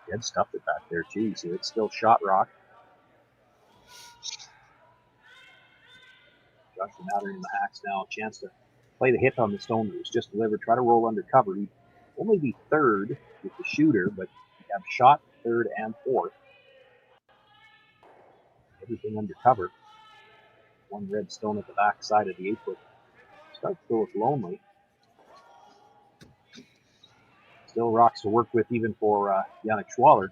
He had stuffed it back there too, so it's still shot rock. Josh Matter in the hacks now, a chance to play the hit on the stone that was just delivered, try to roll under cover. He'd only be third with the shooter, but he'd have shot third and fourth. Everything under cover. One red stone at the back side of the 8-foot. Starts to look lonely. Still rocks to work with even for Yannick Schwaller.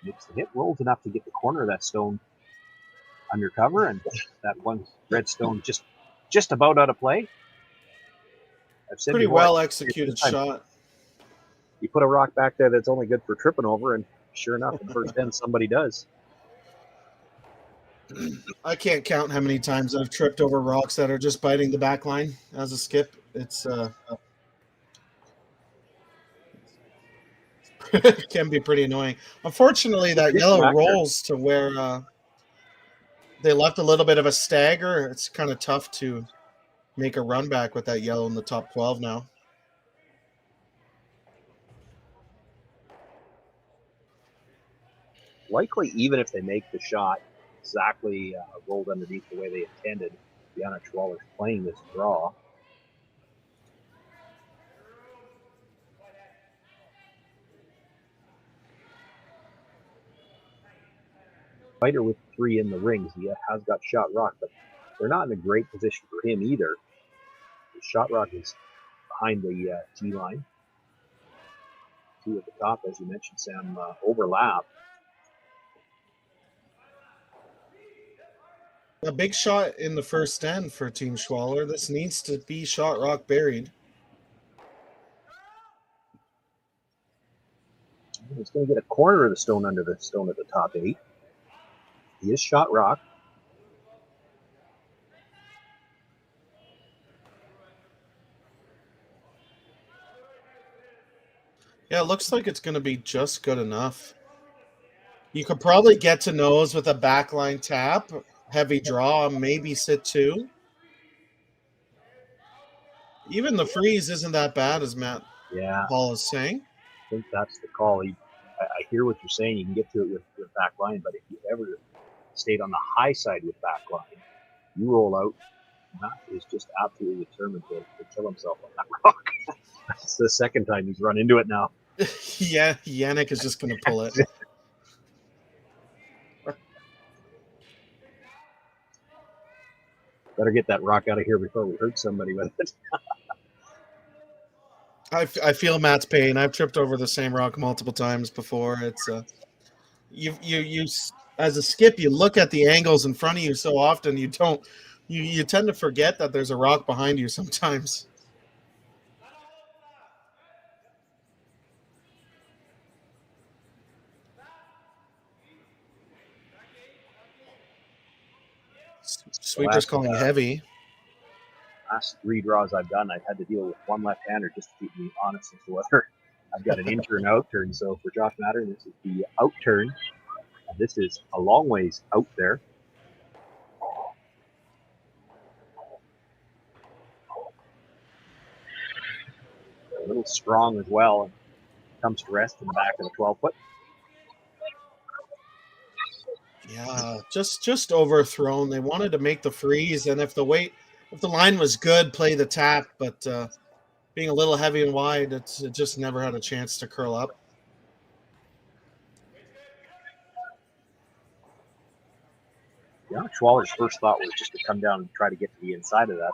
Makes the hit, rolls enough to get the corner of that stone under cover, and that one red stone just about out of play. I've said pretty before, well executed shot. You put a rock back there that's only good for tripping over, and sure enough, in first 10, somebody does. I can't count how many times I've tripped over rocks that are just biting the back line as a skip. It can be pretty annoying. Unfortunately, that yellow rolls to where they left a little bit of a stagger. It's kind of tough to make a run back with that yellow in the top 12 now. Likely, even if they make the shot exactly rolled underneath the way they intended, Yannick Schwaller's playing this draw. Fighter with 3 in the rings. He has got shot rock, but they're not in a great position for him either. The shot rock is behind the tee line. 2 at the top, as you mentioned, Sam, overlap. A big shot in the first end for Team Schwaller. This needs to be shot rock buried. He's going to get a corner of the stone under the stone at the top 8. He is shot rock. Yeah, it looks like it's going to be just good enough. You could probably get to nose with a backline tap, heavy draw, maybe sit 2. Even the freeze isn't that bad, as Matt Paul is saying. I think that's the call. I hear what you're saying. You can get to it with back line, but if you ever stayed on the high side with back line, you roll out. Matt is just absolutely determined to kill himself on that rock. That's the second time he's run into it now. Yeah, Yannick is just going to pull it. Better get that rock out of here before we hurt somebody with it. I feel Matt's pain. I've tripped over the same rock multiple times before. It's you as a skip, you look at the angles in front of you so often you tend to forget that there's a rock behind you sometimes. Sweeper's calling heavy. Last 3 draws I've done, I've had to deal with one left-hander just to keep me honest as to whether I've got an in-turn, out-turn. So for Josh Matter, this is the out-turn. This is a long ways out there. A little strong as well. And comes to rest in the back of the 12-foot. Yeah, just overthrown. They wanted to make the freeze, and if the line was good, play the tap, but being a little heavy and wide, it just never had a chance to curl up. Yeah, Schwaller's first thought was just to come down and try to get to the inside of that.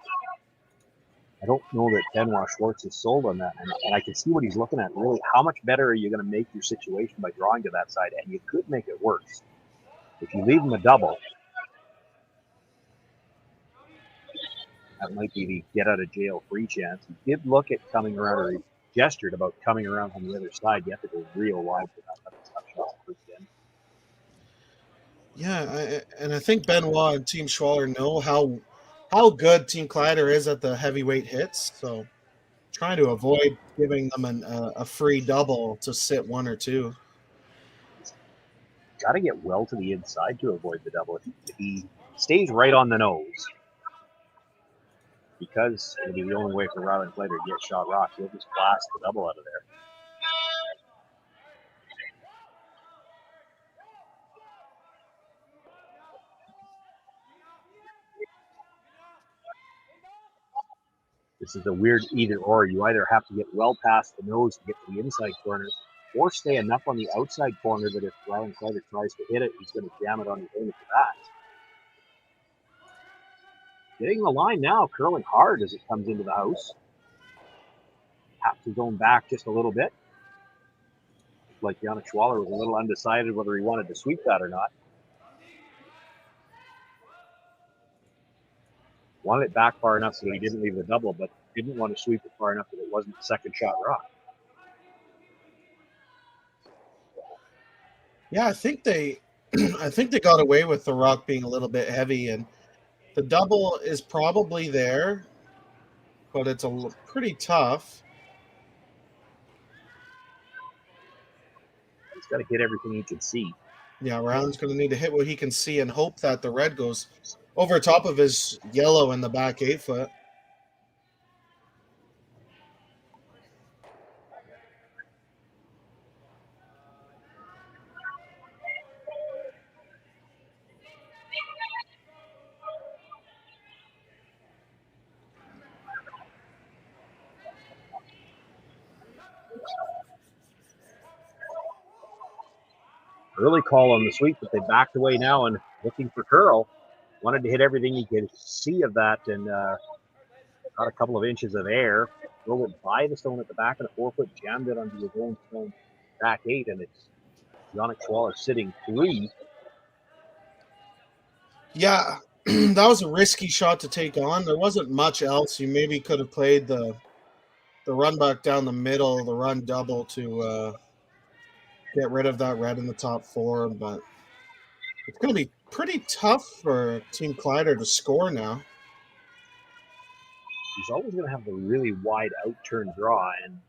I don't know that Benoit Schwartz is sold on that, and I can see what he's looking at. Really, how much better are you going to make your situation by drawing to that side? And you could make it worse. If you leave him a double, that might be the get-out-of-jail-free chance. He did look at coming around, or he gestured about coming around from the other side. You have to go real wide for that tough shot first in. Yeah, and I think Benoit and Team Schwaller know how good Team Clider is at the heavyweight hits, so trying to avoid giving them a free double to sit 1 or 2. Got to get well to the inside to avoid the double. If he stays right on the nose, because it'll be the only way for Rylan Kleiter to get shot rock. He'll just blast the double out of there. This is a weird either or. You either have to get well past the nose to get to the inside corner, or stay enough on the outside corner that if Rylan Kleiter tries to hit it, he's going to jam it on his own at the bat. Getting the line now, curling hard as it comes into the house. Taps his own back just a little bit. Like Yannick Schwaller was a little undecided whether he wanted to sweep that or not. Wanted it back far enough so that he didn't leave the double, but didn't want to sweep it far enough that it wasn't the second shot rock. Yeah, I think they got away with the rock being a little bit heavy, and the double is probably there, but it's pretty tough. He's got to hit everything he can see. Yeah, Rylan's going to need to hit what he can see and hope that the red goes over top of his yellow in the back 8-foot. Early call on the sweep, but they backed away now and looking for curl. Wanted to hit everything he could see of that and got a couple of inches of air. Drove it by the stone at the back of the 4-foot, jammed it onto his own stone back 8, and it's Yannick Schwaller sitting 3. Yeah, that was a risky shot to take on. There wasn't much else. You maybe could have played the run back down the middle, the run double to get rid of that red in the top 4, but it's going to be pretty tough for Team Clider to score now. He's always going to have the really wide out-turn draw, and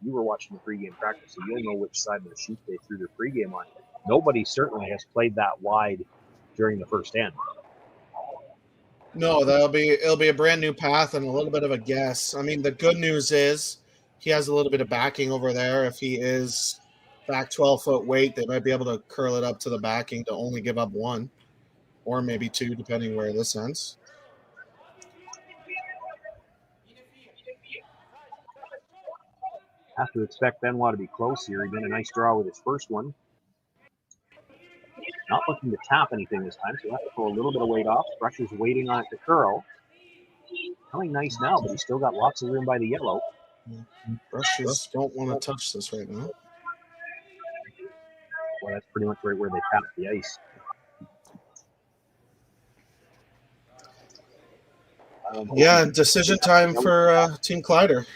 you were watching the pregame practice, so you'll know which side of the sheet they threw their pregame on. Nobody certainly has played that wide during the first end. No, it'll be a brand new path and a little bit of a guess. I mean, the good news is he has a little bit of backing over there. If he is back 12-foot weight, they might be able to curl it up to the backing to only give up 1 or maybe 2, depending where this ends. Have to expect Benoit to be close here. He did a nice draw with his first one. Not looking to tap anything this time, so he'll have to pull a little bit of weight off. Brusher's waiting on it to curl. Coming nice now, but he's still got lots of room by the yellow. Brushers don't want to touch this right now. Well, that's pretty much right where they tap the ice. Yeah, decision time for Team Clider.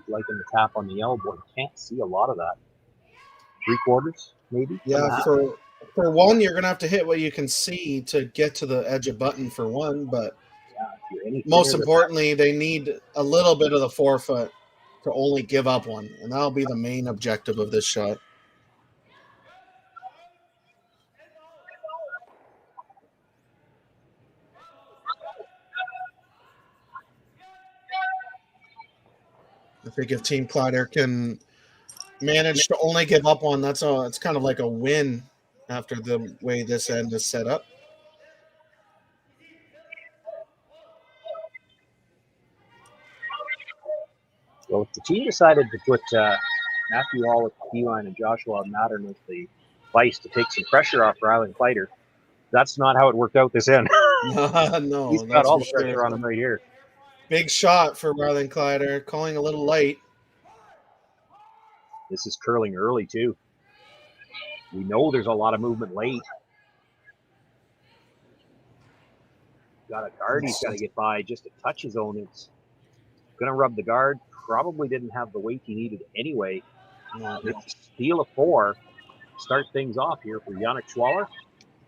Liking the tap on the elbow. Can't see a lot of that. 3/4, maybe? Yeah, for one, you're going to have to hit what you can see to get to the edge of button for one, but most importantly, they need a little bit of the 4-foot to only give up 1, and that'll be the main objective of this shot. I think if Team Clider can manage to only give up 1, it's kind of like a win after the way this end is set up. Well, if the team decided to put Matthew Hall at the key line and Joshua Mattern with the vice to take some pressure off Rylan Kleiter, that's not how it worked out this end. No, he's got all the pressure on him right here. Big shot for Rylan Kleiter, calling a little late. This is curling early, too. We know there's a lot of movement late. Got a guard he's got to get by just to touch his own. It's going to rub the guard. Probably didn't have the weight he needed anyway. Steal a 4. Start things off here for Yannick Schwaller.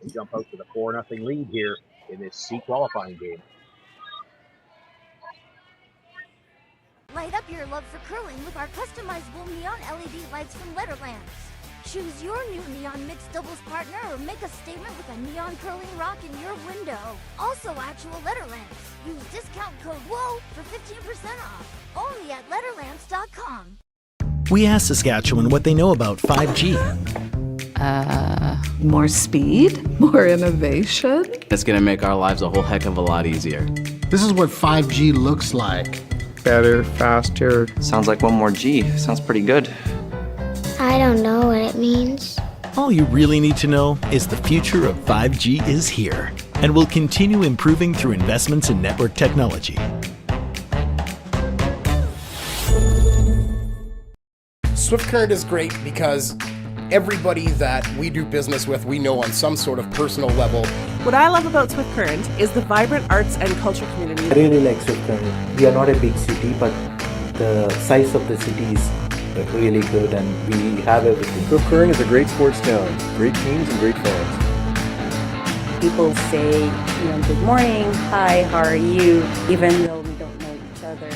They jump out to the 4-0 lead here in this C qualifying game. Light up your love for curling with our customizable neon LED lights from Letterlands. Choose your new neon mixed doubles partner or make a statement with a neon curling rock in your window. Also actual Letterlands. Use discount code WHOA for 15% off. Only at letterlamps.com. We asked Saskatchewan what they know about 5G. More speed, more innovation. It's gonna make our lives a whole heck of a lot easier. This is what 5G looks like. Better, faster. Sounds like one more G. Sounds pretty good. I don't know what it means. All you really need to know is the future of 5G is here and will continue improving through investments in network technology. Swift Current is great because everybody that we do business with, we know on some sort of personal level. What I love about Swift Current is the vibrant arts and culture community. I really like Swift Current. We are not a big city, but the size of the city is really good and we have everything. Swift Current is a great sports town, great teams and great fans. People say, good morning, hi, how are you, even though we don't know each other.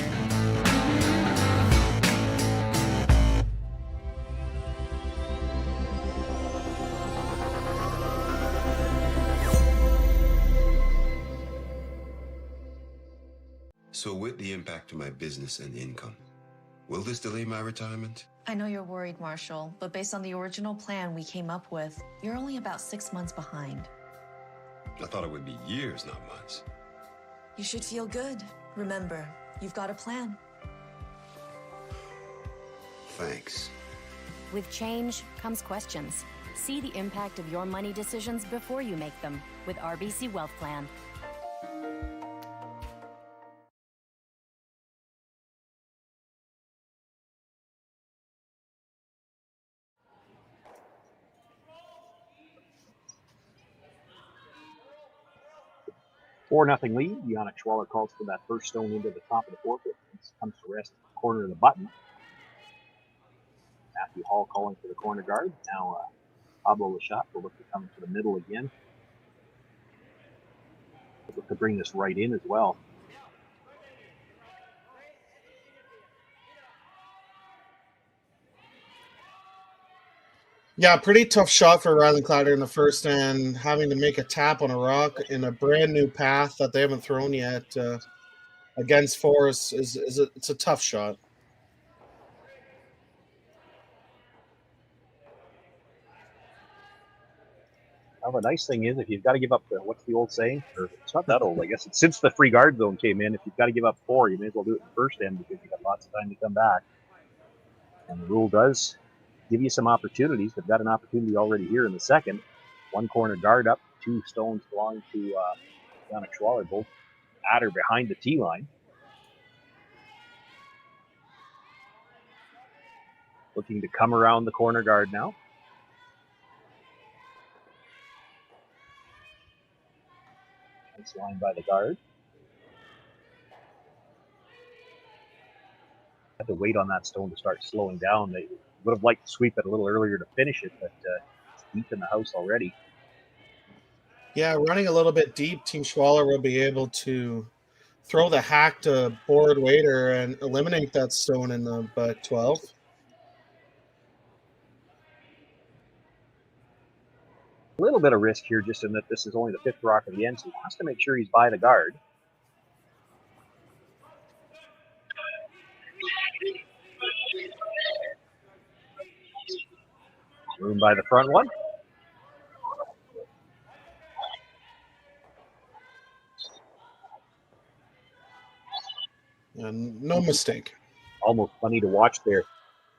So with the impact to my business and income, will this delay my retirement? I know you're worried, Marshall, but based on the original plan we came up with, you're only about 6 months behind. I thought it would be years, not months. You should feel good. Remember, you've got a plan. Thanks. With change comes questions. See the impact of your money decisions before you make them with RBC Wealth Plan. Four nothing lead. Yannick Schwaller calls for that first stone into the top of the fourth. It comes to rest at the corner of the button. Matthew Hall calling for the corner guard. Now Pablo Lachat will look to come to the middle again. Look to bring this right in as well. Yeah, pretty tough shot for Rylan Kleiter in the first, and having to make a tap on a rock in a brand new path that they haven't thrown yet against Forrest it's a tough shot. Well, the nice thing is, if you've got to give up, what's the old saying? Or it's not that old, I guess. It's since the free guard zone came in, if you've got to give up four, you may as well do it in the first end because you've got lots of time to come back. And the rule does give you some opportunities. They've got an opportunity already here in the second. One corner guard up, two stones belong to Yannick Schwaller, both at or behind the tee line. Looking to come around the corner guard now. Nice line by the guard. Had to wait on that stone to start slowing down. They would have liked to sweep it a little earlier to finish it, but it's deep in the house already. Yeah, running a little bit deep, Team Schwaller will be able to throw the hack to Board Waiter and eliminate that stone in the butt 12. A little bit of risk here, just in that this is only the fifth rock of the end, so he has to make sure he's by the guard. Room by the front one. And no mistake. Almost funny to watch there.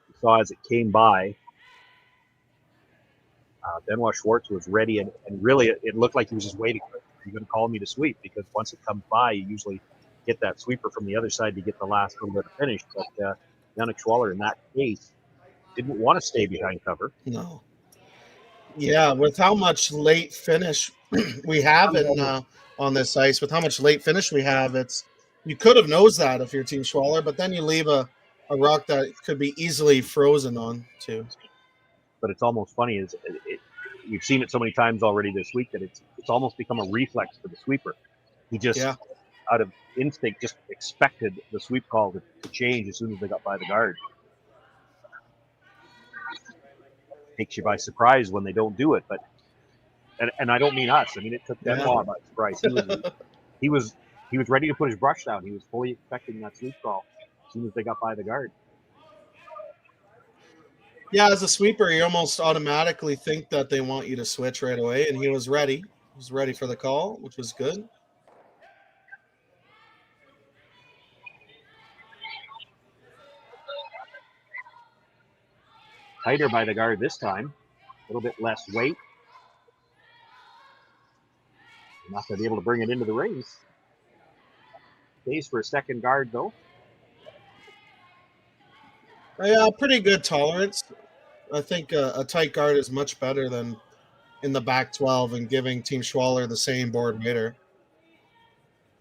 You saw as it came by, Benoit Schwartz was ready, and really it looked like he was just waiting. Are you going to call me to sweep? Because once it comes by, you usually get that sweeper from the other side to get the last little bit of finish. But Yannick Schwaller in that case didn't want to stay behind cover. No. Yeah, with how much late finish we have on this ice, with how much late finish we have, you could have nosed that if you're Team Schwaller, but then you leave a rock that could be easily frozen on too. But it's almost funny we've seen it so many times already this week that it's almost become a reflex for the sweeper. He just, out of instinct, just expected the sweep call to change as soon as they got by the guard. Takes you by surprise when they don't do it, but and I don't mean us. I mean it took Benoit by surprise. He was he was ready to put his brush down. He was fully expecting that sweep call as soon as they got by the guard. Yeah, as a sweeper, you almost automatically think that they want you to switch right away, and he was ready. He was ready for the call, which was good. Tighter by the guard this time. A little bit less weight. Not going to be able to bring it into the rings. Stays for a second guard, though. Yeah, pretty good tolerance. I think a tight guard is much better than in the back 12 and giving Team Schwaller the same board waiter.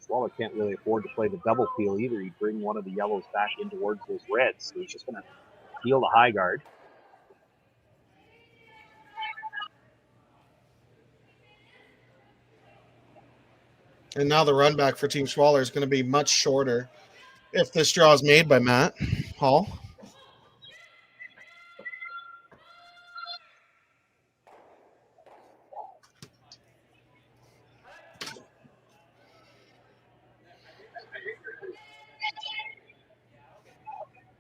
Schwaller can't really afford to play the double peel either. He'd bring one of the yellows back in towards those reds. So he's just going to peel the high guard. And now the run back for Team Schwaller is going to be much shorter if this draw is made by Matt Hall.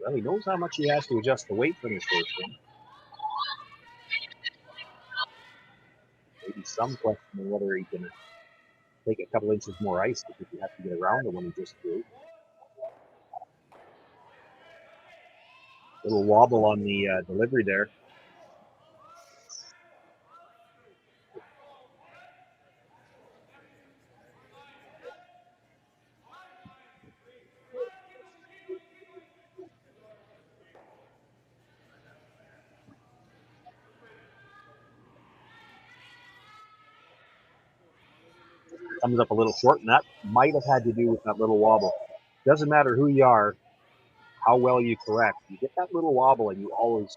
Well, he knows how much he has to adjust the weight from his first one. Maybe some question whether he can take a couple inches more ice because you have to get around the one he just threw. Little wobble on the delivery there. Comes up a little short, and that might have had to do with that little wobble. Doesn't matter who you are, how well you correct. You get that little wobble, and you always,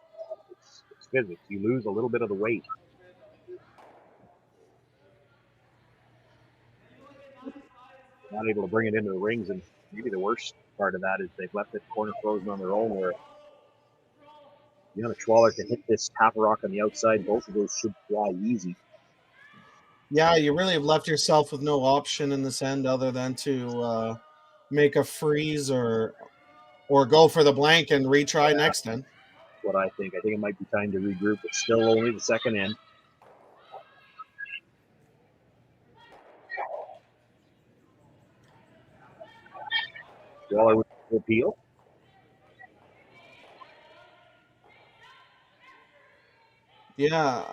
it's physics. You lose a little bit of the weight. Not able to bring it into the rings, and maybe the worst part of that is they've left it corner frozen on their own, where Yannick Schwaller can hit this half rock on the outside. Both of those should fly easy. Yeah, you really have left yourself with no option in this end other than to make a freeze or go for the blank and retry next end. What I think. I think it might be time to regroup. It's still only the second end. Schwaller with the appeal. Yeah,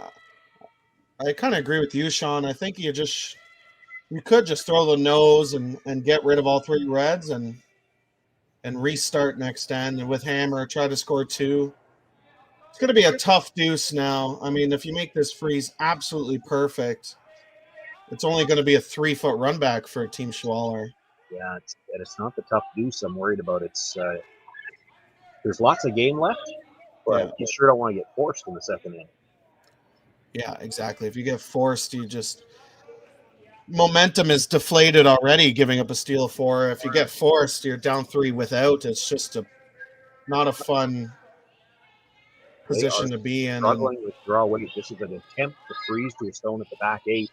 I kind of agree with you, Sean. I think you could just throw the nose and get rid of all three reds and restart next end, and with hammer try to score two. It's going to be a tough deuce now. I mean, if you make this freeze absolutely perfect, it's only going to be a 3-foot run back for Team Schwaller. Yeah, it's not the tough deuce I'm worried about. It's there's lots of game left, but Yeah. you sure don't want to get forced in the second end. Yeah, exactly. If you get forced, momentum is deflated already, giving up a steal 4. If you get forced, you're down 3 without. It's just not a fun position to be in. Struggling with draw weight. This is an attempt to freeze to a stone at the back 8,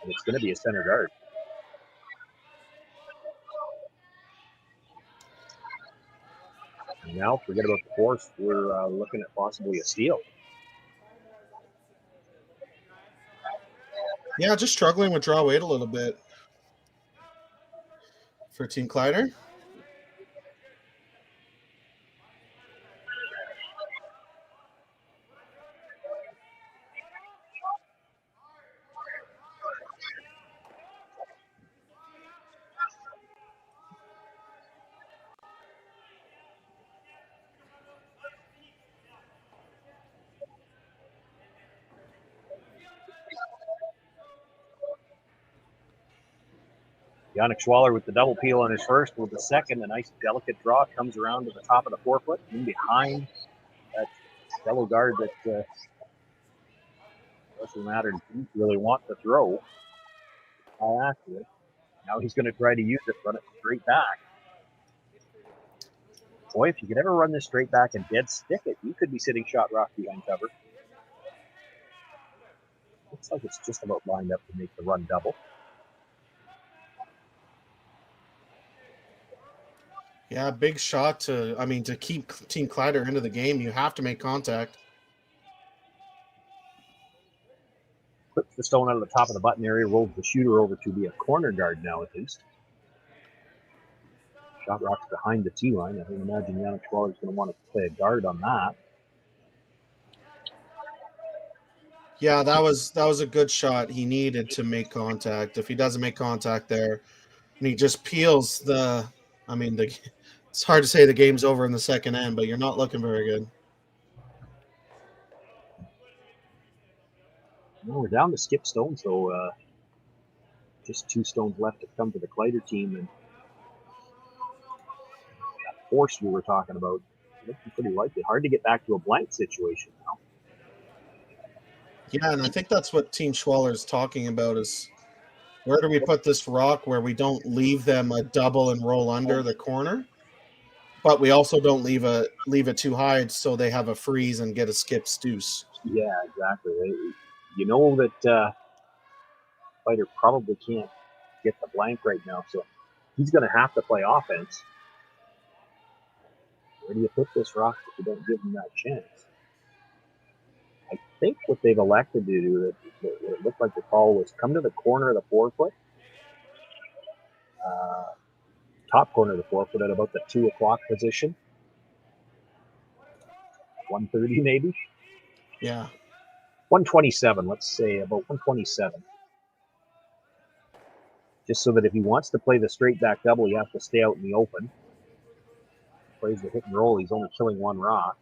and it's going to be a center guard. And now, forget about the force. We're looking at possibly a steal. Yeah, just struggling with draw weight a little bit for Team Clider. Yannick Schwaller with the double peel on his first. With the second, a nice delicate draw comes around to the top of the 4-foot, in behind that fellow guard that doesn't matter. Didn't really want to throw. After it. Now he's going to try to use it, run it straight back. Boy, if you could ever run this straight back and dead stick it, you could be sitting shot rock behind cover. Looks like it's just about lined up to make the run double. Yeah, big shot to keep Team Clider into the game. You have to make contact. Clips the stone out of the top of the button area, rolls the shooter over to be a corner guard now at least. Shot rocks behind the tee line. I can imagine Yannick Schwaller is going to want to play a guard on that. Yeah, that was a good shot. He needed to make contact. If he doesn't make contact there, and he just peels it's hard to say the game's over in the second end, but you're not looking very good. Well, we're down to skip stones, so just 2 stones left to come to the Clider team, and that force we were talking about looking pretty likely. Hard to get back to a blank situation now. Yeah, and I think that's what Team Schwaller is talking about is where do we put this rock where we don't leave them a double and roll under the corner, but we also don't leave it too high so they have a freeze and get a skip deuce. Yeah, exactly. You know that Clider probably can't get the blank right now, so he's going to have to play offense. Where do you put this rock if you don't give him that chance? I think what they've elected to do, it looked like the call was come to the corner of the 4-foot, top corner of the 4-foot at about the 2 o'clock position. 130 maybe? Yeah. 127, let's say about 127. Just so that if he wants to play the straight back double, he has to stay out in the open. Plays the hit and roll, he's only killing 1 rock.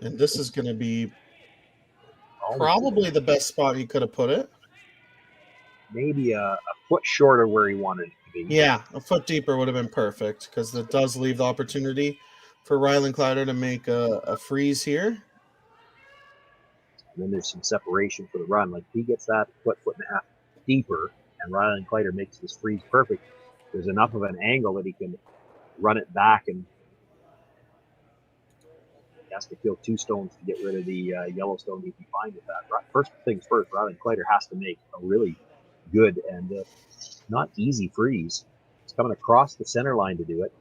And this is going to be probably the best spot he could have put it. Maybe a foot shorter where he wanted it to be. Yeah, a foot deeper would have been perfect because it does leave the opportunity for Rylan Kleiter to make a freeze here. And then there's some separation for the run. Like if he gets that foot and a half deeper and Rylan Kleiter makes this freeze perfect, there's enough of an angle that he can run it back, and he has to kill 2 stones to get rid of the yellow stone. He'd be fine with that. First things first, Rylan Kleiter has to make a really good and not easy freeze. It's coming across the center line to do it.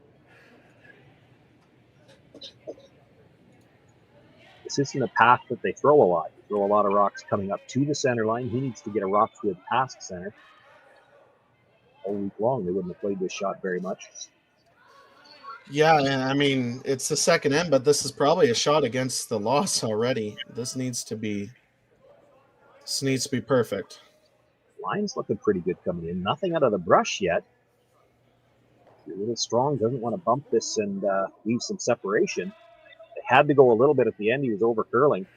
This isn't a path that they throw a lot. They throw a lot of rocks coming up to the center line. He needs to get a rock field past center. All week long, they wouldn't have played this shot very much. Yeah, and it's the second end, but this is probably a shot against the loss already. This needs to be perfect. Line's looking pretty good coming in. Nothing out of the brush yet. A little strong, doesn't want to bump this and leave some separation. They had to go a little bit at the end. He was over curling.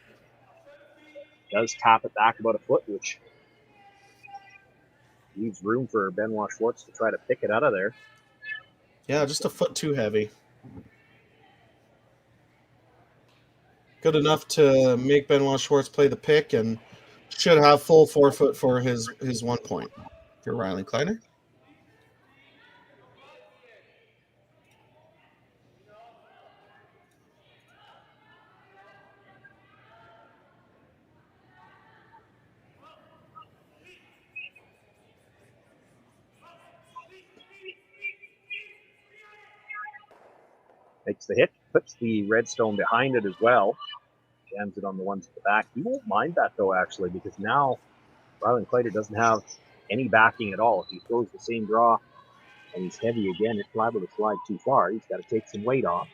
Does tap it back about a foot, which leaves room for Benoit Schwartz to try to pick it out of there. Yeah, just a foot too heavy. Good enough to make Benoit Schwartz play the pick and should have full 4-foot for his 1 point for Rylan Kleiter. Makes the hit, puts the redstone behind it as well. Jams it on the ones at the back. He won't mind that though, actually, because now Rylan Kleiter doesn't have any backing at all. If he throws the same draw and he's heavy again, it's liable to slide too far. He's got to take some weight off.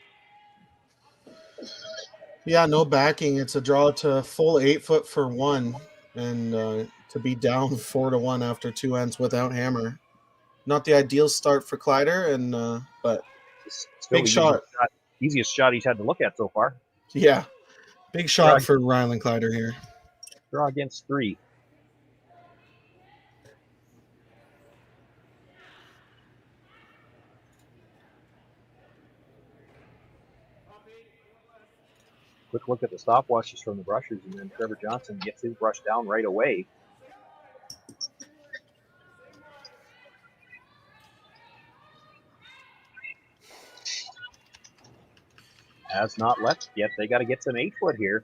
Yeah, no backing. It's a draw to full 8-foot for 1, and to be down 4-1 after 2 ends without hammer. Not the ideal start for Clider, and but big shot. Easiest shot he's had to look at so far. Yeah, big shot for Rylan Kleiter here. Draw against 3. Quick look at the stopwatches from the brushers, and then Trevor Johnson gets his brush down right away. Has not left yet. They got to get some 8-foot here.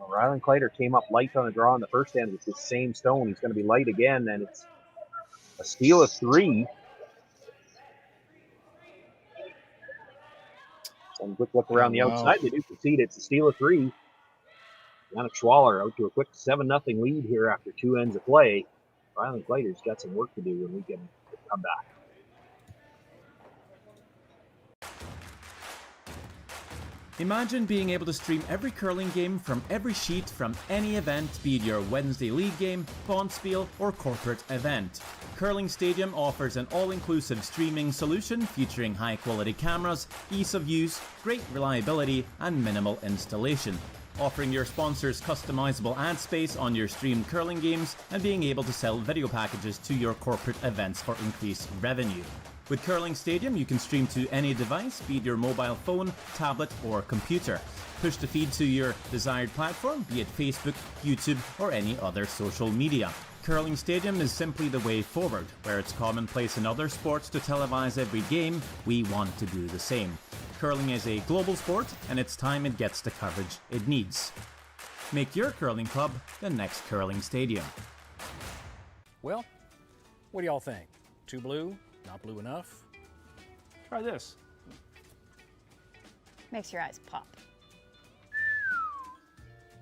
Oh, Rylan Kleiter came up light on the draw in the first end with the same stone. He's going to be light again, and it's a steal of 3. And quick look around the outside. They do concede. It's a steal of 3. Yannick Schwaller out to a quick 7-0 lead here after 2 ends of play. Rylan Kleiter's got some work to do when we can come back. Imagine being able to stream every curling game from every sheet from any event, be it your Wednesday league game, bonspiel, or corporate event. Curling Stadium offers an all-inclusive streaming solution featuring high-quality cameras, ease of use, great reliability, and minimal installation. Offering your sponsors customizable ad space on your streamed curling games and being able to sell video packages to your corporate events for increased revenue. With Curling Stadium, you can stream to any device, be it your mobile phone, tablet, or computer. Push the feed to your desired platform, be it Facebook, YouTube, or any other social media. Curling Stadium is simply the way forward. Where it's commonplace in other sports to televise every game, we want to do the same. Curling is a global sport, and it's time it gets the coverage it needs. Make your curling club the next Curling Stadium. Well, what do y'all think? Too blue? Not blue enough? Try this. Makes your eyes pop.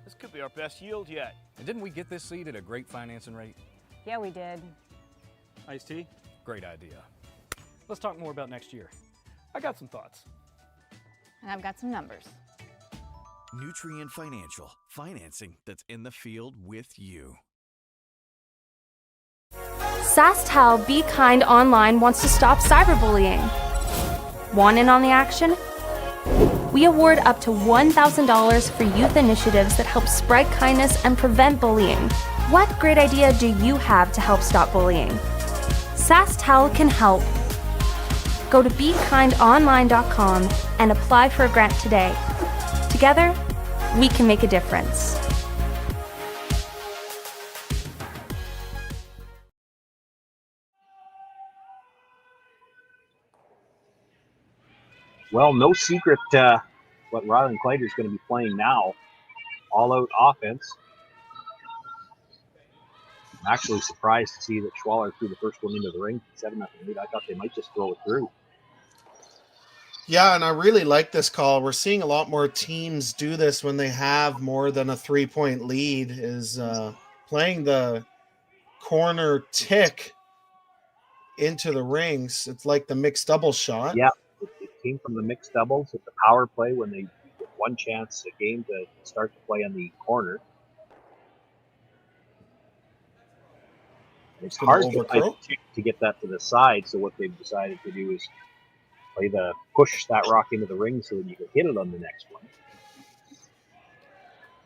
This could be our best yield yet. And didn't we get this seed at a great financing rate? Yeah, we did. Iced tea? Great idea. Let's talk more about next year. I got some thoughts. And I've got some numbers. Nutrien Financial, financing that's in the field with you. SaskTel Be Kind Online wants to stop cyberbullying. Want in on the action? We award up to $1,000 for youth initiatives that help spread kindness and prevent bullying. What great idea do you have to help stop bullying? SaskTel can help. Go to BeKindOnline.com and apply for a grant today. Together, we can make a difference. Well, no secret what Rylan Kleiter is going to be playing now. All-out offense. I'm actually surprised to see that Schwaller threw the first one into the ring. 7-0 lead. I thought they might just throw it through. Yeah, and I really like this call. We're seeing a lot more teams do this when they have more than a 3-point lead, is playing the corner tick into the rings. It's like the mixed double shot. Yeah, it came from the mixed doubles at the power play when they get one chance a game to start to play on the corner. It's hard to get that to the side, so what they've decided to do is push that rock into the ring so that you can hit it on the next one.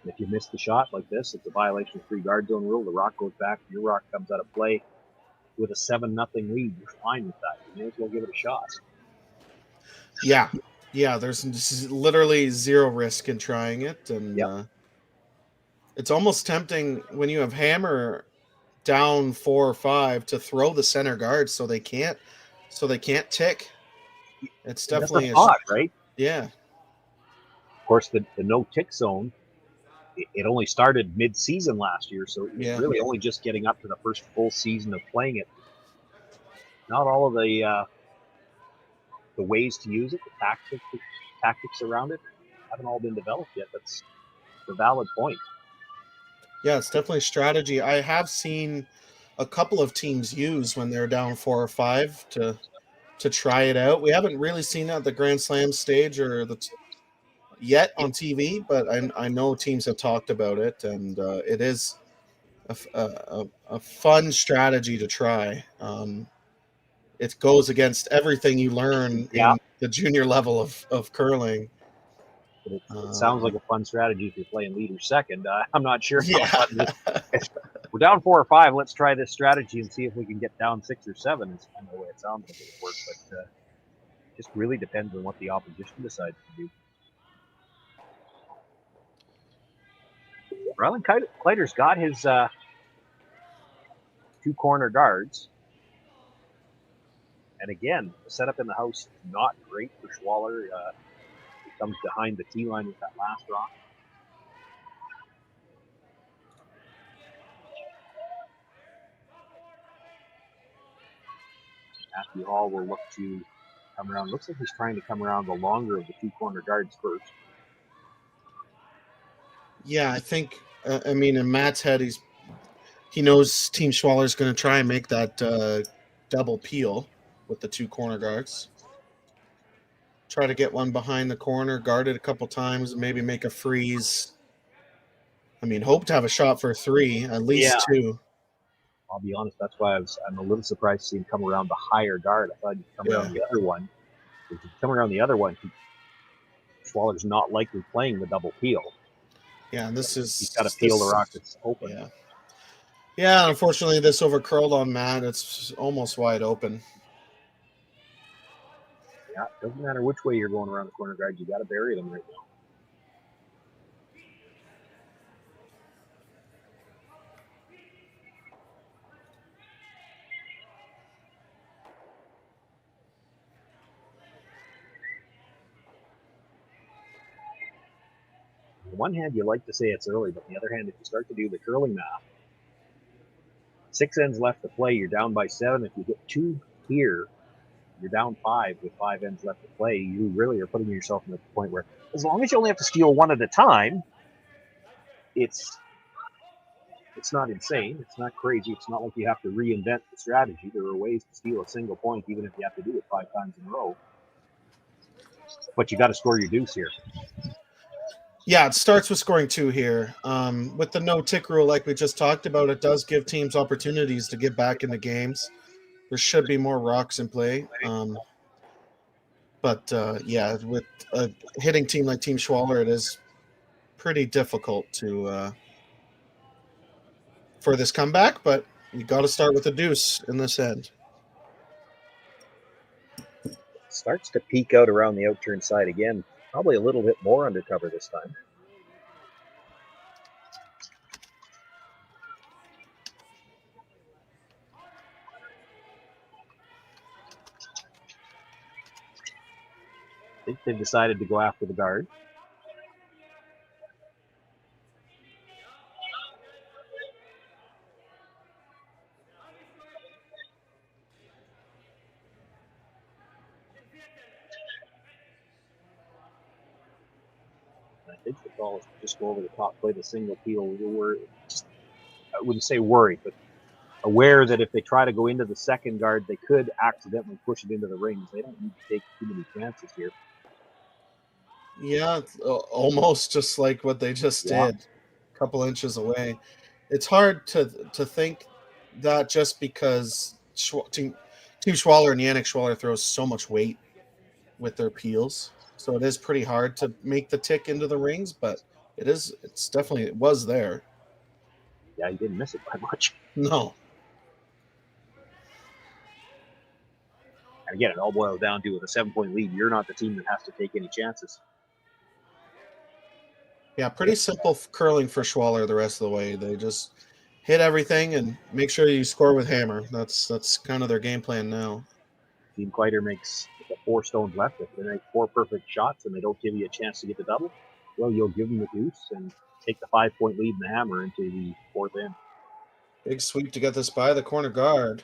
And if you miss the shot like this, it's a violation of 3 guard zone rule. The rock goes back, your rock comes out of play. With a 7-0 lead, you're fine with that. You may as well give it a shot. Yeah, there's literally zero risk in trying it, and it's almost tempting when you have hammer down 4 or 5 to throw the center guard so they can't tick. It's definitely a thought, right? Yeah. Of course, the no tick zone, it only started mid-season last year, so it's really only just getting up to the first full season of playing it. Not all of the ways to use it, the tactics around it, haven't all been developed yet. That's a valid point. Yeah, it's definitely strategy. I have seen a couple of teams use when they're down 4 or 5 to try it out. We haven't really seen it at the Grand Slam stage or yet on TV, but I know teams have talked about it, and it is a fun strategy to try. It goes against everything you learn in the junior level of curling. It sounds like a fun strategy if you're playing lead or second. I'm not sure. We're down 4 or 5. Let's try this strategy and see if we can get down 6 or 7. Is kind of the way it sounds like it would work, but it just really depends on what the opposition decides to do. Rylan Kleiter's got his 2 corner guards. And again, the setup in the house is not great for Schwaller. He comes behind the tee line with that last rock. Matthew Hall will look to come around. Looks like he's trying to come around the longer of the two corner guards first. Yeah, I think. I mean, in Matt's head, he knows Team Schwaller is going to try and make that double peel with the two corner guards. Try to get one behind the corner, guard it a couple times, and maybe make a freeze. I mean, hope to have a shot for 3, at least 2. I'll be honest, that's why I'm a little surprised to see him come around the higher guard. I thought he'd come around the other one. If he come around the other one, Schwaller's not likely playing the double peel. Yeah, and he's got to peel the rock that's open. Yeah, unfortunately, this over curled on Matt. It's almost wide open. Yeah, it doesn't matter which way you're going around the corner guard. You got to bury them right now. On one hand, you like to say it's early, but on the other hand, if you start to do the curling math, 6 ends left to play, you're down by 7. If you get 2 here, you're down 5 with 5 ends left to play. You really are putting yourself in the point where, as long as you only have to steal 1 at a time, it's not insane. It's not crazy. It's not like you have to reinvent the strategy. There are ways to steal a single point, even if you have to do it 5 times in a row. But you got to score your deuce here. Yeah, it starts with scoring 2 here. With the no-tick rule, like we just talked about, it does give teams opportunities to get back in the games. There should be more rocks in play. But with a hitting team like Team Schwaller, it is pretty difficult for this comeback, but you got to start with a deuce in this end. Starts to peek out around the outturn side again. Probably a little bit more undercover this time. I think they've decided to go after the guard. I think the call is just go over the top, play the single peel. I wouldn't say worried, but aware that if they try to go into the second guard, they could accidentally push it into the rings. They don't need to take too many chances here. Yeah, almost just like what they just did, a couple inches away. It's hard to think that just because Team Schwaller and Yannick Schwaller throws so much weight with their peels. So it is pretty hard to make the tick into the rings, but it was there. Yeah, he didn't miss it by much. No. And again, it all boils down to with a 7-point lead, you're not the team that has to take any chances. Yeah, pretty simple curling for Schwaller the rest of the way. They just hit everything and make sure you score with hammer. That's kind of their game plan now. Team Clider makes 4 stones left. If they make 4 perfect shots and they don't give you a chance to get the double, well, you'll give them the deuce and take the 5-point lead in the hammer into the 4th end. Big sweep to get this by the corner guard.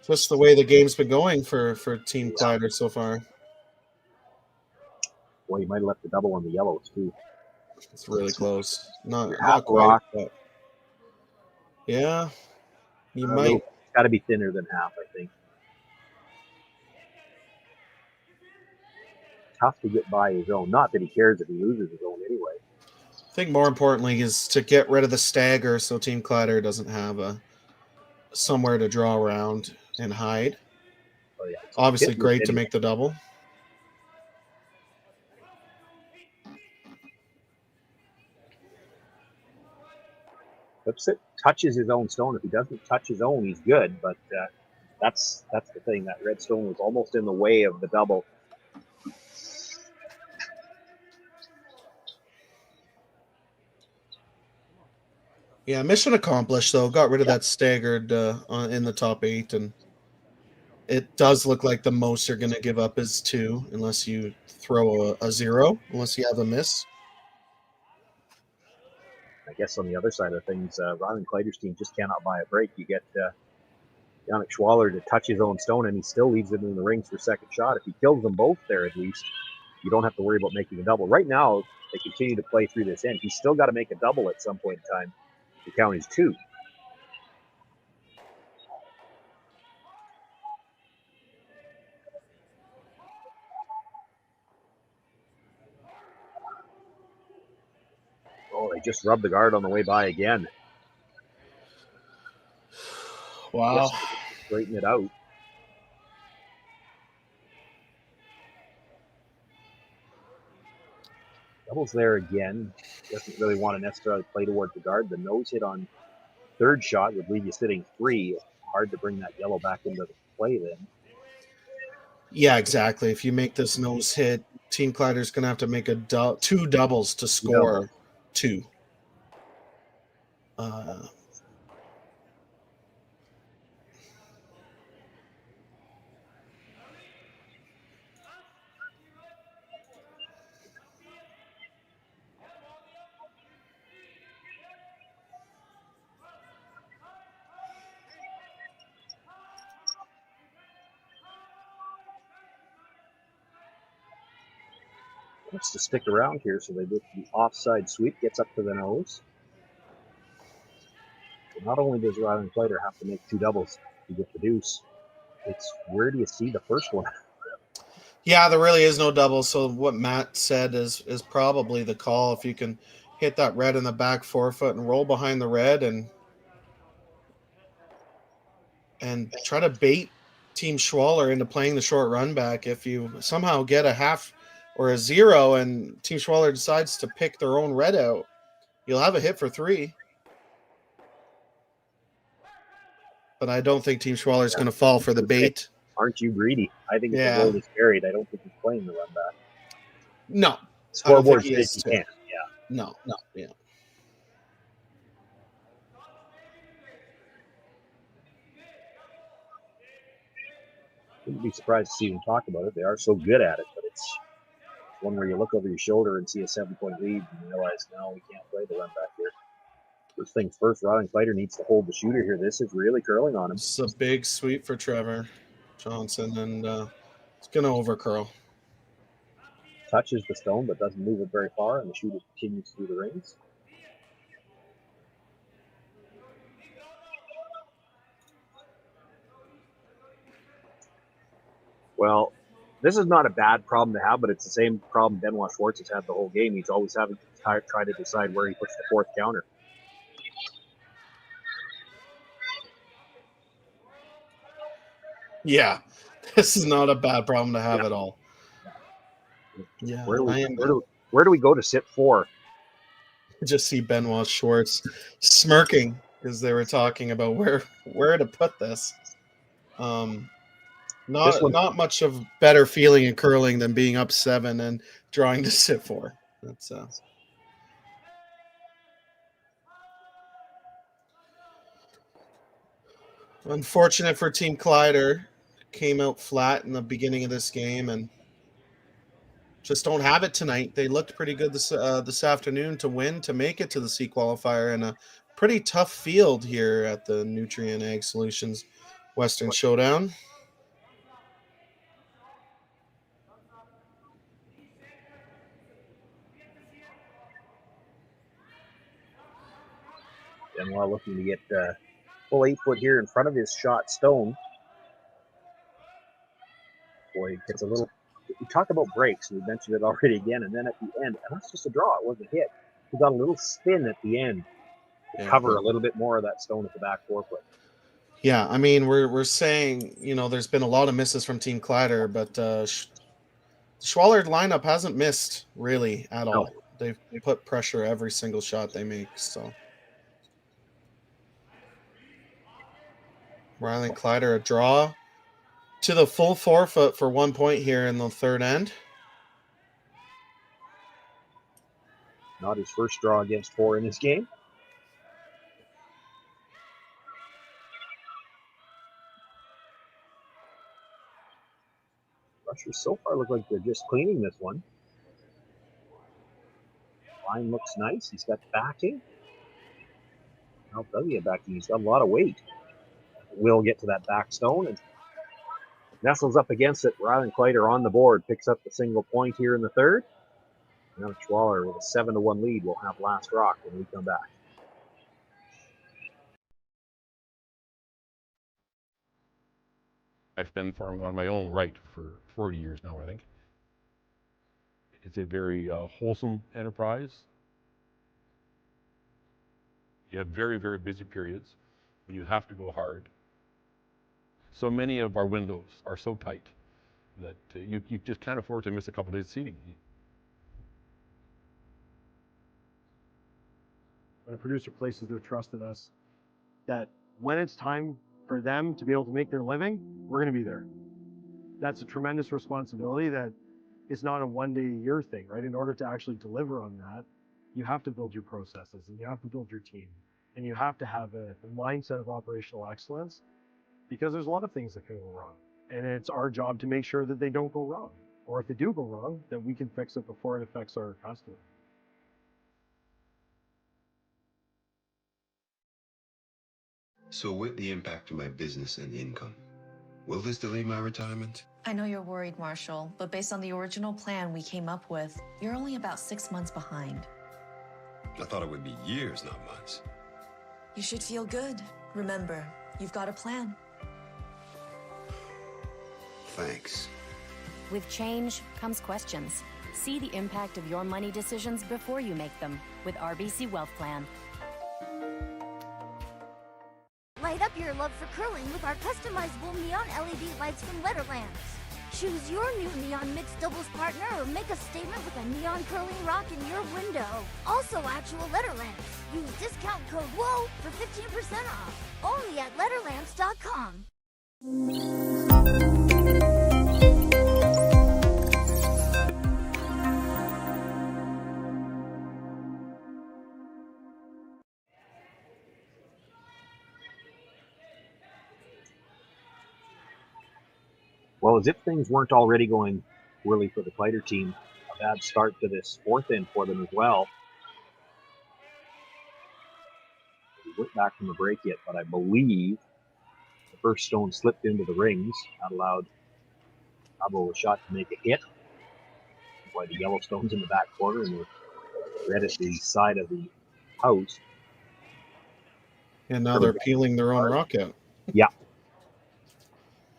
Just the way the game's been going for Team Clider so far. Boy, you might have left the double on the yellows too. It's really close. Not quite, rock. But yeah, you might. might. It's got to be thinner than half, I think. Tough to get by his own. Not that he cares if he loses his own anyway. I think more importantly is to get rid of the stagger so Team Clider doesn't have somewhere to draw around and hide. Oh, yeah. Obviously great to make the double. Lipsit touches his own stone. If he doesn't touch his own, he's good. But that's the thing. That red stone was almost in the way of the double. Yeah, mission accomplished, though. Got rid of that staggered in the top 8, and it does look like the most you're going to give up is 2, unless you throw a 0, unless you have a miss. I guess on the other side of things, Rylan Kleiter's team just cannot buy a break. You get Yannick Schwaller to touch his own stone, and he still leaves it in the rings for second shot. If he kills them both there, at least, you don't have to worry about making a double. Right now, they continue to play through this end. He's still got to make a double at some point in time. The count is 2. Oh, they just rubbed the guard on the way by again. Wow. Straighten it out. Doubles there again. Doesn't really want to necessarily play towards the guard. The nose hit on third shot would leave you sitting 3. Hard to bring that yellow back into the play then. Yeah, exactly. If you make this nose hit, Team Clider's going to have to make a 2 doubles to score 2. Wants to stick around here, so they get the offside sweep, gets up to the nose. So not only does Rylan Kleiter have to make 2 doubles to get the deuce, it's where do you see the first one? Yeah, there really is no double. So what Matt said is probably the call. If you can hit that red in the back forefoot and roll behind the red and try to bait Team Schwaller into playing the short run back. If you somehow get a half or a 0 and Team Schwaller decides to pick their own red out, you'll have a hit for 3. But I don't think Team Schwaller is going to fall for the bait. Aren't you greedy? I think if the goal is buried, I don't think he's playing the run back. No. Scoreboard says he can't. Yeah. No. Yeah. Wouldn't be surprised to see them talk about it. They are so good at it, but it's one where you look over your shoulder and see a 7-point lead and you realize, no, we can't play the run back here. First things first, Rylan Kleiter needs to hold the shooter here. This is really curling on him. It's a big sweep for Trevor Johnson, and it's going to overcurl. Touches the stone, but doesn't move it very far, and the shooter continues through the rings. Well, this is not a bad problem to have, but it's the same problem Benoit Schwartz has had the whole game. He's always having to try to decide where he puts the fourth counter. Yeah, this is not a bad problem to have at all. Yeah, where do we go to sit 4? Just see Benoit Schwartz smirking because they were talking about where to put this. Not much of better feeling in curling than being up 7 and drawing to sit 4. That's unfortunate for Team Clider. Came out flat in the beginning of this game and just don't have it tonight. They looked pretty good this afternoon to make it to the C qualifier, and a pretty tough field here at the Nutrien Ag Solutions Western Showdown. And while looking to get full 8 foot here in front of his shot stone. Boy, it's a little. We talk about breaks. We mentioned it already again, and then at the end, and that's just a draw. It wasn't a hit. He got a little spin at the end to cover a little bit more of that stone at the back forefoot. Yeah, I mean, we're saying, there's been a lot of misses from Team Clider, but the Schwaller lineup hasn't missed really at all. They put pressure every single shot they make. So Rylan Kleiter, a draw to the full forefoot for 1 point here in the third end. Not his first draw against 4 in this game. Rushers so far look like they're just cleaning this one. Line looks nice. He's got backing. I'll tell you, Becky, he's got a lot of weight. Will get to that back stone and nestles up against it. Rylan Kleiter on the board, picks up the single point here in the third. Yannick Schwaller with a 7-1 lead will have last rock when we come back. I've been farming on my own right for 40 years now, I think. It's a very wholesome enterprise. You have very, very busy periods when you have to go hard. So many of our windows are so tight that you just can't afford to miss a couple days of seeding. When a producer places their trust in us, that when it's time for them to be able to make their living, we're going to be there. That's a tremendous responsibility that is not a one-day-a-year thing, right? In order to actually deliver on that, you have to build your processes and you have to build your team and you have to have a mindset of operational excellence, because there's a lot of things that can go wrong. And it's our job to make sure that they don't go wrong. Or if they do go wrong, that we can fix it before it affects our customer. So with the impact to my business and income, will this delay my retirement? I know you're worried, Marshall, but based on the original plan we came up with, you're only about 6 months behind. I thought it would be years, not months. You should feel good. Remember, you've got a plan. Thanks. With change comes questions. See the impact of your money decisions before you make them with RBC Wealth Plan. Light up your love for curling with our customizable neon LED lights from Letterlands. Choose your new neon mixed doubles partner or make a statement with a neon curling rock in your window. Also actual Letterlands. Use discount code WHOA for 15% off. Only at Letterlands.com. Well, as if things weren't already going poorly for the Clider team, a bad start to this fourth inning for them as well. We went back from the break yet, but I believe the first stone slipped into the rings. That allowed Cabo a shot to make a hit. Why the yellow stone's in the back corner and the red at the side of the house. And now they're peeling their own rock out. Yeah.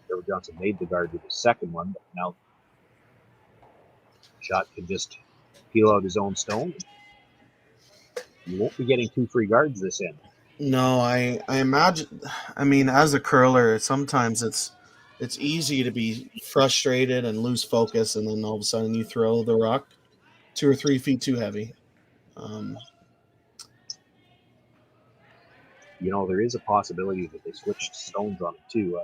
Trevor Johnson made the guard with the second one, but now shot can just peel out his own stone. You won't be getting 2 free guards this end. No, I imagine. I mean, as a curler, sometimes it's easy to be frustrated and lose focus, and then all of a sudden you throw the rock 2 or 3 feet too heavy. You know, there is a possibility that they switched stones on it too.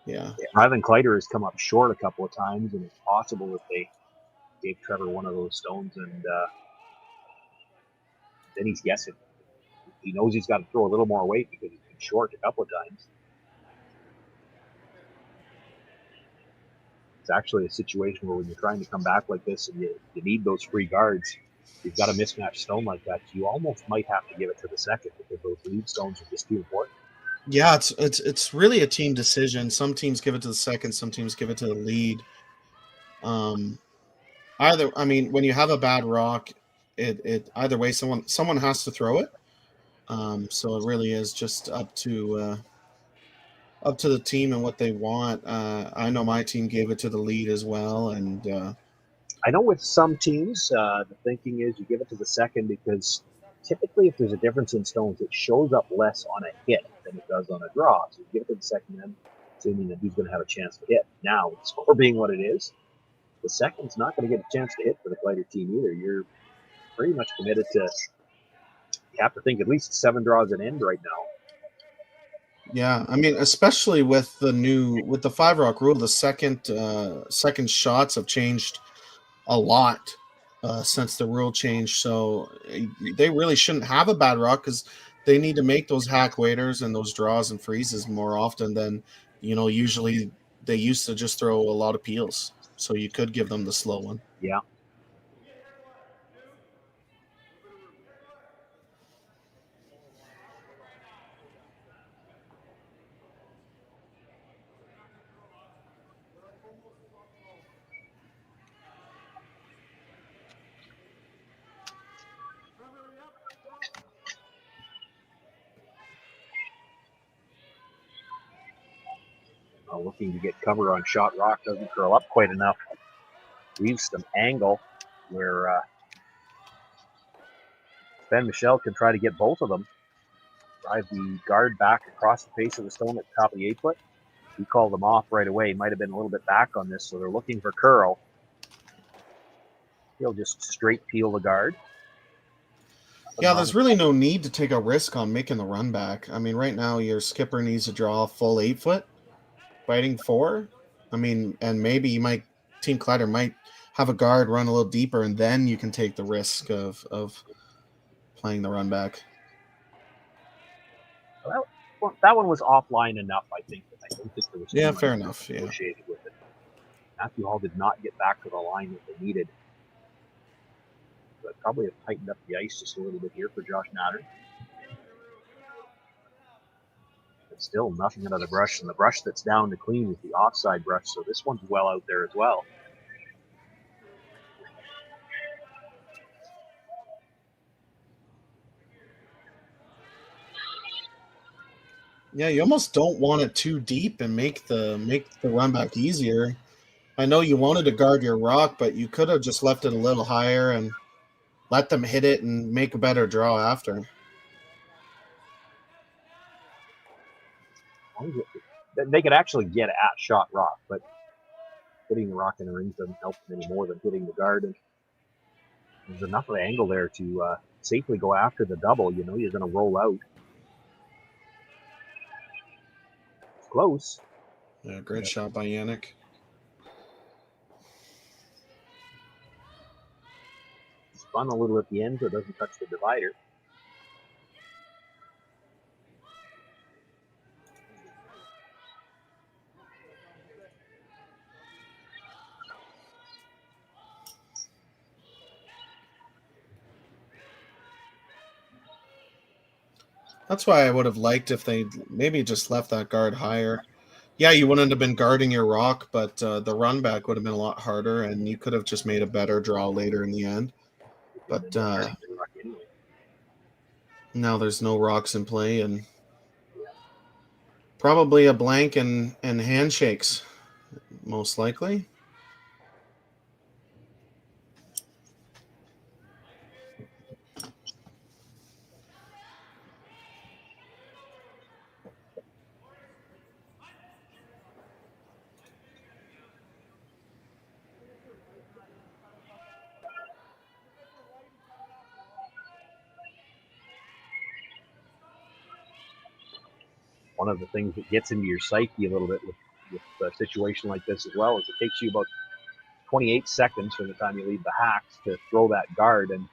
Yeah. Rylan Kleiter has come up short a couple of times, and it's possible that they gave Trevor one of those stones, and then he's guessing. He knows he's got to throw a little more weight because he's been short a couple of times. It's actually a situation where when you're trying to come back like this and you need those free guards, you've got a mismatched stone like that, you almost might have to give it to the second because those lead stones are just too important. Yeah, it's really a team decision. Some teams give it to the second, some teams give it to the lead. When you have a bad rock, it either way someone has to throw it. So it really is just up to the team and what they want. I know my team gave it to the lead as well, and I know with some teams, the thinking is you give it to the second because typically if there's a difference in stones, it shows up less on a hit than it does on a draw. So you give it to the second then, assuming that he's going to have a chance to hit. Now, the score being what it is, the second's not going to get a chance to hit for the Clider team either. You're pretty much committed to, you have to think at least 7 draws an end right now. yeah, I mean, especially with the 5 rock rule, the second shots have changed a lot since the rule changed. So they really shouldn't have a bad rock because they need to make those hack waiters and those draws and freezes more often than, usually they used to just throw a lot of peels. So you could give them the slow one. Yeah. looking to get cover on shot rock, doesn't curl up quite enough. Leaves some angle where Ben Michel can try to get both of them. Drive the guard back across the face of the stone at the top of the 8-foot. He called them off right away. Might have been a little bit back on this, so they're looking for curl. He'll just straight peel the guard. Yeah, there's really no need to take a risk on making the run back. I mean, right now your skipper needs to draw a full 8-foot, fighting 4. I mean, and maybe Team Clider might have a guard run a little deeper, and then you can take the risk of playing the run back. Well, that one was offline enough, I think. I don't think there was too much fair enough. associated with it. Matthew Hall did not get back to the line that they needed. But probably have tightened up the ice just a little bit here for Josh Natter. But still nothing out of the brush, and the brush that's down to clean is the offside brush, so this one's well out there as well. Yeah, you almost don't want it too deep and make the run back easier. I know you wanted to guard your rock, but you could have just left it a little higher and let them hit it and make a better draw after. They could actually get at shot rock, but hitting the rock in the rings doesn't help them any more than hitting the guard. And there's enough of an angle there to safely go after the double. You know you're going to roll out. It's close. Yeah, great shot by Yannick. Spun a little at the end, so it doesn't touch the divider. That's why I would have liked if they maybe just left that guard higher. Yeah, you wouldn't have been guarding your rock, but the run back would have been a lot harder, and you could have just made a better draw later in the end. But now there's no rocks in play, and probably a blank and handshakes, most likely. One of the things that gets into your psyche a little bit with a situation like this as well is it takes you about 28 seconds from the time you leave the hacks to throw that guard, and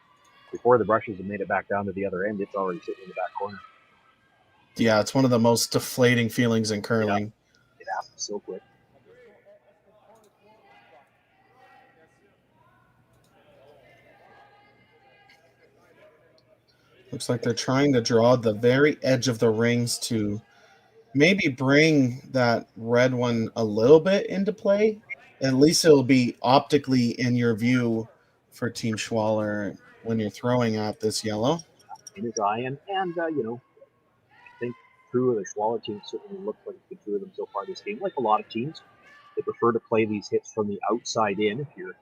before the brushes have made it back down to the other end, it's already sitting in the back corner. Yeah, it's one of the most deflating feelings in curling. Yeah, it happens so quick. Looks like they're trying to draw the very edge of the rings to maybe bring that red one a little bit into play. At least it'll be optically in your view for Team Schwaller when you're throwing at this yellow. In his eye, and you know, I think true of the Schwaller team certainly looks like it's been true of them so far this game. Like a lot of teams, they prefer to play these hits from the outside in. If you're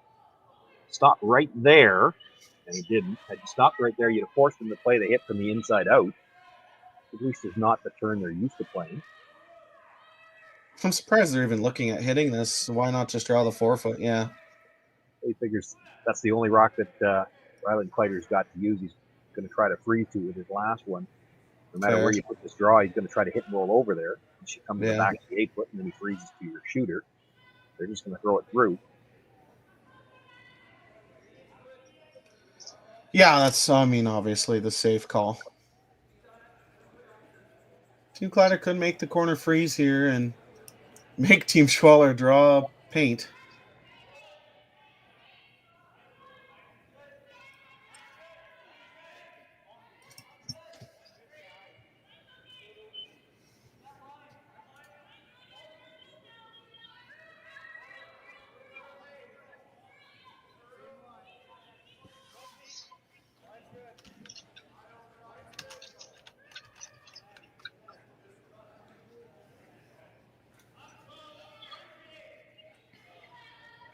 stopped right there, and he didn't, had you stopped right there, you'd have forced them to play the hit from the inside out. At least is not the turn they're used to playing. I'm surprised they're even looking at hitting this. Why not just draw the 4-foot? Yeah. He figures that's the only rock that Rylan Kleiter's got to use. He's going to try to freeze to with his last one. No matter where you put this draw, he's going to try to hit and roll over there. And she comes to the back of the 8-foot, and then he freezes to your shooter. They're just going to throw it through. Yeah, that's, I mean, obviously the safe call. Team Clider could make the corner freeze here and make Team Schwaller draw paint.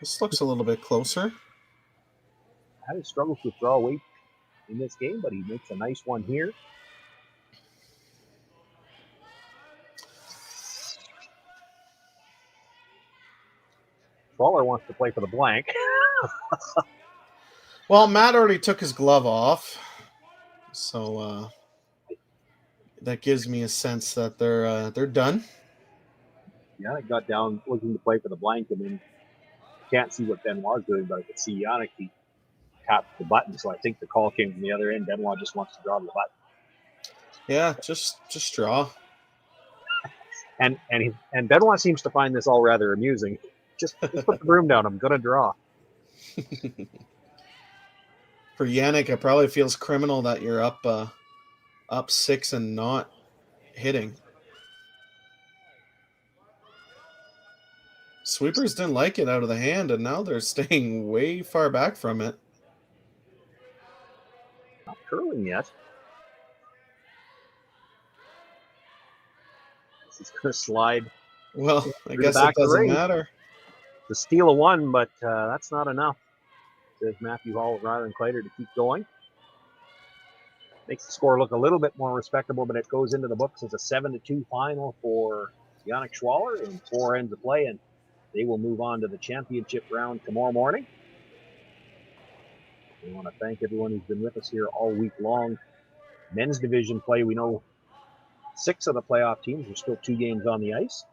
This looks a little bit closer. Had his struggles with draw weight in this game, but he makes a nice one here. Schwaller wants to play for the blank. Well, Matt already took his glove off, so that gives me a sense that they're done. Yannick got down looking to play for the blank, and then can't see what Benoit's doing, but I could see Yannick, he tapped the button, so I think the call came from the other end. Benoit just wants to draw the button. Yeah, just draw. And Benoit seems to find this all rather amusing. Just put the broom down. I'm gonna draw. For Yannick, it probably feels criminal that you're up 6 and not hitting. Sweepers didn't like it out of the hand, and now they're staying way far back from it. Not curling yet. This is going to slide. Well, I guess it doesn't matter. The steal of one, but that's not enough. Says Matthew Hall of Rylan Kleiter to keep going. Makes the score look a little bit more respectable, but it goes into the books as a 7-2 final for Yannick Schwaller in 4 ends of play, and they will move on to the championship round tomorrow morning. We want to thank everyone who's been with us here all week long. Men's division play, we know 6 of the playoff teams. There's still 2 games on the ice.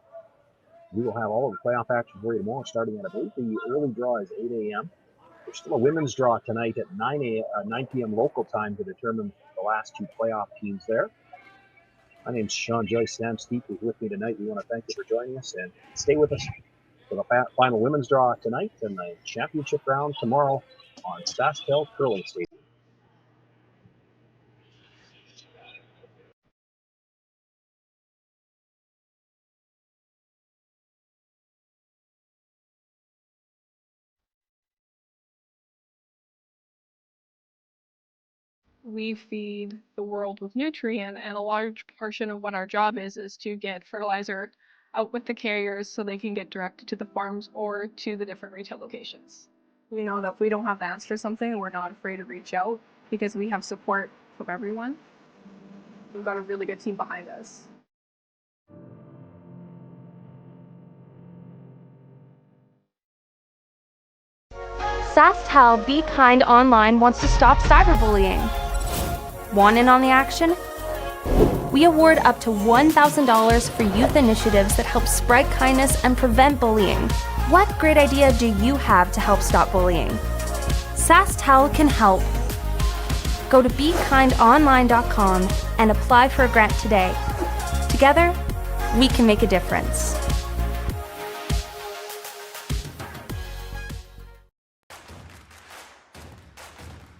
We will have all of the playoff action for you tomorrow, starting at, I believe, the early draw is 8 a.m. There's still a women's draw tonight at 9 p.m. local time to determine the last 2 playoff teams there. My name's Sean Joyce. Sam Steep is with me tonight. We want to thank you for joining us, and stay with us for the final women's draw tonight and the championship round tomorrow on Saskatoon Curling Stadium. We feed the world with Nutrien, and a large portion of what our job is to get fertilizer out with the carriers so they can get directed to the farms or to the different retail locations. We know that if we don't have the answer to something, we're not afraid to reach out because we have support from everyone. We've got a really good team behind us. SaskTel Be Kind Online wants to stop cyberbullying. Want in on the action? We award up to $1,000 for youth initiatives that help spread kindness and prevent bullying. What great idea do you have to help stop bullying? SaskTel can help. Go to BeKindOnline.com and apply for a grant today. Together, we can make a difference.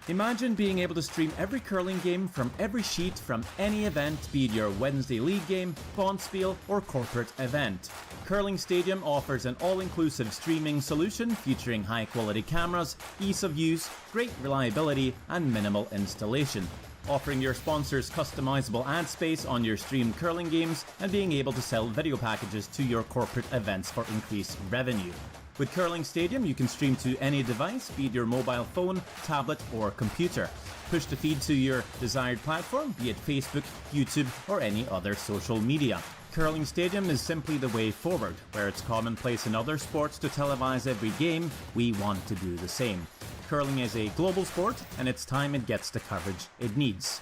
Imagine being able to stream every curling game from every sheet from any event, be it your Wednesday league game, bonspiel, or corporate event. Curling Stadium offers an all-inclusive streaming solution featuring high-quality cameras, ease of use, great reliability, and minimal installation. Offering your sponsors customizable ad space on your streamed curling games and being able to sell video packages to your corporate events for increased revenue. With Curling Stadium, you can stream to any device, be it your mobile phone, tablet, or computer. Push the feed to your desired platform, be it Facebook, YouTube, or any other social media. Curling Stadium is simply the way forward. Where it's commonplace in other sports to televise every game, we want to do the same. Curling is a global sport, and it's time it gets the coverage it needs.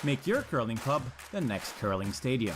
Make your curling club the next Curling Stadium.